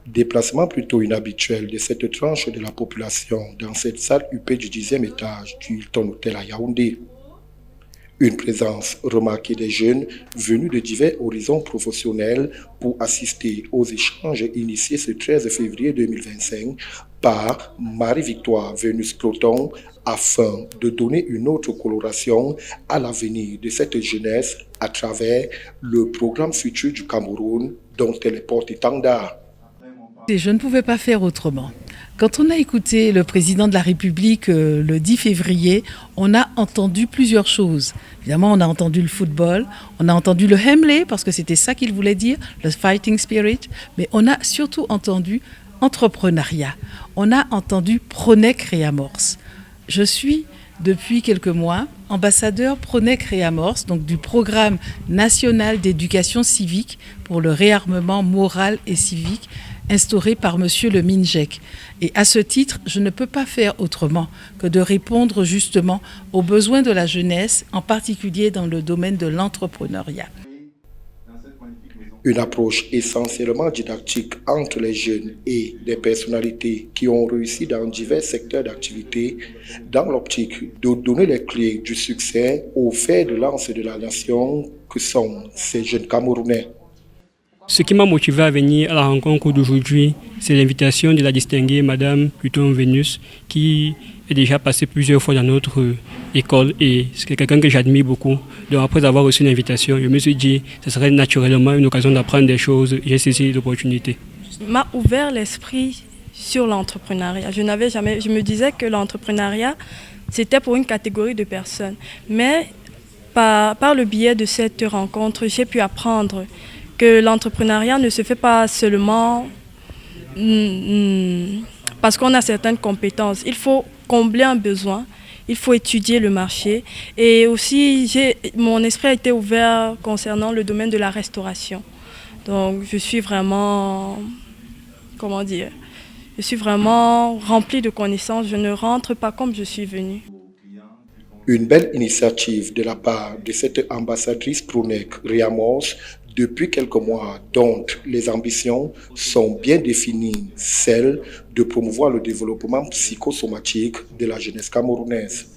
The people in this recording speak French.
Déplacement plutôt inhabituel de cette tranche de la population dans cette salle huppée du 10e étage du Hilton Hotel à Yaoundé. Une présence remarquée des jeunes venus de divers horizons professionnels pour assister aux échanges initiés ce 13 février 2025 par Marie-Victoire Venus-Cloton afin de donner une autre coloration à l'avenir de cette jeunesse à travers le programme futur du Cameroun dont elle est porte-étendard. Et je ne pouvais pas faire autrement. Quand on a écouté le président de la République le 10 février, on a entendu plusieurs choses. Évidemment, on a entendu le football, on a entendu le Hemley, parce que c'était ça qu'il voulait dire, le fighting spirit, mais on a surtout entendu entrepreneuriat. On a entendu Pronec Réamorce. Je suis, depuis quelques mois, ambassadeur Pronec Réamorce, donc du programme national d'éducation civique pour le réarmement moral et civique instauré par monsieur le Minjek. Et à ce titre, je ne peux pas faire autrement que de répondre justement aux besoins de la jeunesse, en particulier dans le domaine de l'entrepreneuriat. Une approche essentiellement didactique entre les jeunes et des personnalités qui ont réussi dans divers secteurs d'activité dans l'optique de donner les clés du succès au fer de lance de la nation que sont ces jeunes Camerounais. Ce qui m'a motivé à venir à la rencontre d'aujourd'hui, c'est l'invitation de la distinguée Madame Cloton Venus, qui est déjà passée plusieurs fois dans notre école et c'est quelqu'un que j'admire beaucoup. Donc après avoir reçu l'invitation, je me suis dit que ce serait naturellement une occasion d'apprendre des choses et j'ai saisi l'opportunité. M'a ouvert l'esprit sur l'entrepreneuriat. Je me disais que l'entrepreneuriat, c'était pour une catégorie de personnes. Mais par le biais de cette rencontre, j'ai pu apprendre que l'entrepreneuriat ne se fait pas seulement parce qu'on a certaines compétences. Il faut combler un besoin, il faut étudier le marché. Et aussi, mon esprit a été ouvert concernant le domaine de la restauration. Donc, je suis vraiment, je suis vraiment remplie de connaissances. Je ne rentre pas comme je suis venue. Une belle initiative de la part de cette ambassadrice Pronec Réamorce depuis quelques mois, dont les ambitions sont bien définies, celles de promouvoir le développement psychosomatique de la jeunesse camerounaise.